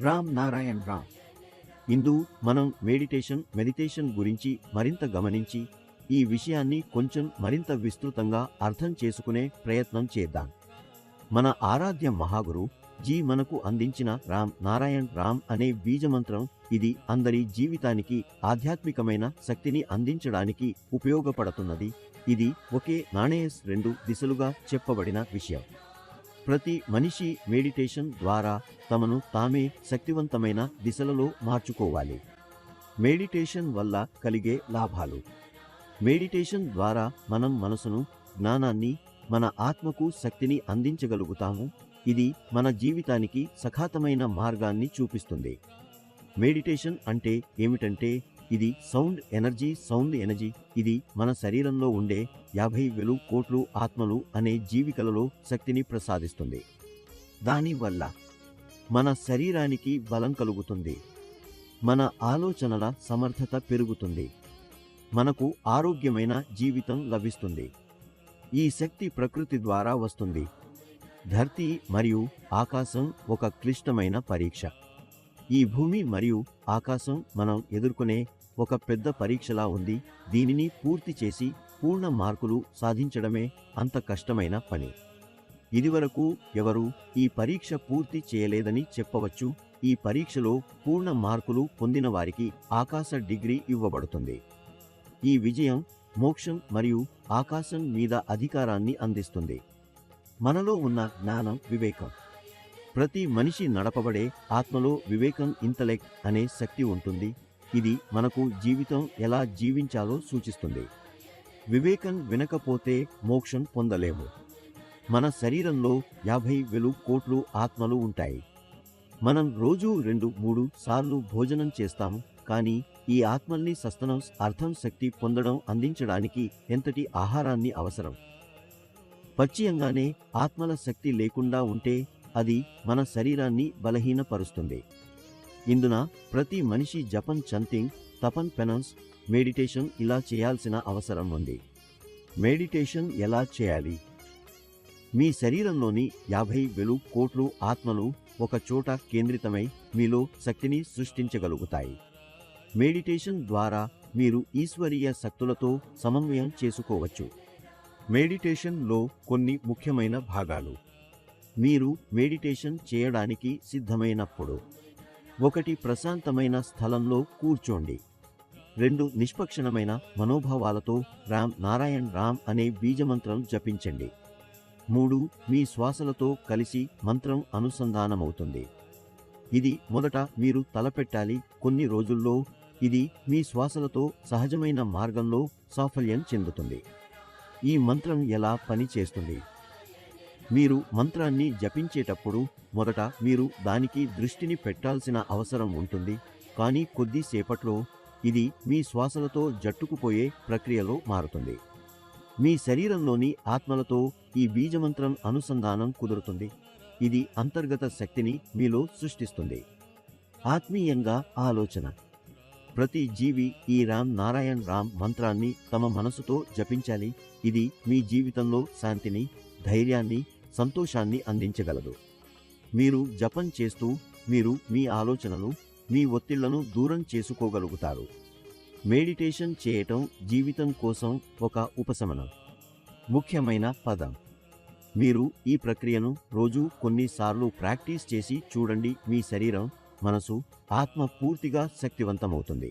రామ్ నారాయణ్ రామ్. ఇందు మనం మెడిటేషన్ గురించి మరింత గమనించి ఈ విషయాన్ని కొంచెం మరింత విస్తృతంగా అర్థం చేసుకునే ప్రయత్నం చేద్దాం. మన ఆరాధ్య మహాగురు జీ మనకు అందించిన రామ్ నారాయణ్ రామ్ అనే బీజమంత్రం ఇది అందరి జీవితానికి ఆధ్యాత్మికమైన శక్తిని అందించడానికి ఉపయోగపడుతున్నది. ఇది ఒకే నాణేస్ రెండు దిశలుగా చెప్పబడిన విషయం. ప్రతి మనిషి మెడిటేషన్ ద్వారా తమను తామే శక్తివంతమైన దిశలలో మార్చుకోవాలి. మెడిటేషన్ వల్ల కలిగే లాభాలు. మెడిటేషన్ ద్వారా మనం మనసును, జ్ఞానాన్ని, మన ఆత్మకు శక్తిని అందించగలుగుతాము. ఇది మన జీవితానికి సఖాతమైన మార్గాన్ని చూపిస్తుంది. మెడిటేషన్ అంటే ఏమిటంటే ఇది సౌండ్ ఎనర్జీ. ఇది మన శరీరంలో ఉండే 50,000 కోట్లు ఆత్మలు అనే జీవికలలో శక్తిని ప్రసాదిస్తుంది. దానివల్ల మన శరీరానికి బలం కలుగుతుంది. మన ఆలోచనల సమర్థత పెరుగుతుంది. మనకు ఆరోగ్యమైన జీవితం లభిస్తుంది. ఈ శక్తి ప్రకృతి ద్వారా వస్తుంది. ధర్తి మరియు ఆకాశం ఒక క్లిష్టమైన పరీక్ష. ఈ భూమి మరియు ఆకాశం మనం ఎదుర్కొనే ఒక పెద్ద పరీక్షలా ఉంది. దీనిని పూర్తి చేసి పూర్ణ మార్కులు సాధించడమే అంత కష్టమైన పని. ఇదివరకు ఎవరూ ఈ పరీక్ష పూర్తి చేయలేదని చెప్పవచ్చు. ఈ పరీక్షలో పూర్ణ మార్కులు పొందిన వారికి ఆకాశ డిగ్రీ ఇవ్వబడుతుంది. ఈ విజయం మోక్షం మరియు ఆకాశం మీద అధికారాన్ని అందిస్తుంది. మనలో ఉన్న జ్ఞానం, వివేకం. ప్రతి మనిషి నడపబడే ఆత్మలో వివేకం, ఇంటలెక్ట్ అనే శక్తి ఉంటుంది. ఇది మనకు జీవితం ఎలా జీవించాలో సూచిస్తుంది. వివేకం వినకపోతే మోక్షం పొందలేము. మన శరీరంలో 50,000 కోట్లు ఆత్మలు ఉంటాయి. మనం రోజూ 2-3 సార్లు భోజనం చేస్తాము. కానీ ఈ ఆత్మల్ని అర్థం శక్తి పొందడం అందించడానికి ఎంతటి ఆహారాన్ని అవసరం? పచ్యంగానే ఆత్మల శక్తి లేకుండా ఉంటే అది మన శరీరాన్ని బలహీనపరుస్తుంది. ఇందున ప్రతి మనిషి జపం, చంటింగ్, తపన్, పెనన్స్, మెడిటేషన్ ఇలా చేయాల్సిన అవసరం ఉంది. మెడిటేషన్ ఎలా చేయాలి? మీ శరీరంలోని 50,000 కోట్లు ఆత్మలు ఒక చోట కేంద్రితమై మీలో శక్తిని సృష్టించగలుగుతాయి. మెడిటేషన్ ద్వారా మీరు ఈశ్వరీయ శక్తులతో సమన్వయం చేసుకోవచ్చు. మెడిటేషన్లో కొన్ని ముఖ్యమైన భాగాలు. మీరు మెడిటేషన్ చేయడానికి సిద్ధమైనప్పుడు 1. ప్రశాంతమైన స్థలంలో కూర్చోండి. 2. నిష్పక్షమైన మనోభావాలతో రామ్ నారాయణ్ రామ్ అనే బీజమంత్రం జపించండి. 3. మీ శ్వాసలతో కలిసి మంత్రం అనుసంధానమవుతుంది. ఇది మొదట మీరు తలపెట్టాలి. కొన్ని రోజుల్లో ఇది మీ శ్వాసలతో సహజమైన మార్గంలో సాఫల్యం చెందుతుంది. ఈ మంత్రం ఎలా పని చేస్తుంది? మీరు మంత్రాన్ని జపించేటప్పుడు మొదట మీరు దానికి దృష్టిని పెట్టాల్సిన అవసరం ఉంటుంది. కానీ కొద్దిసేపట్లో ఇది మీ శ్వాసలతో జట్టుకుపోయే ప్రక్రియలో మారుతుంది. మీ శరీరంలోని ఆత్మలతో ఈ బీజమంత్రం అనుసంధానం కుదురుతుంది. ఇది అంతర్గత శక్తిని మీలో సృష్టిస్తుంది. ఆత్మీయంగా ఆలోచన. ప్రతి జీవి ఈ రామ్ నారాయణ్ రామ్ మంత్రాన్ని తమ మనసుతో జపించాలి. ఇది మీ జీవితంలో శాంతిని, ధైర్యాన్ని, సంతోషాన్ని అందించగలదు. మీరు జపం చేస్తూ మీరు మీ ఆలోచనలు, మీ ఒత్తిళ్లను దూరం చేసుకోగలుగుతారు. మెడిటేషన్ చేయటం జీవితం కోసం ఒక ఉపశమనం. ముఖ్యమైన పదం. మీరు ఈ ప్రక్రియను రోజూ కొన్నిసార్లు ప్రాక్టీస్ చేసి చూడండి. మీ శరీరం, మనసు, ఆత్మ పూర్తిగా శక్తివంతమవుతుంది.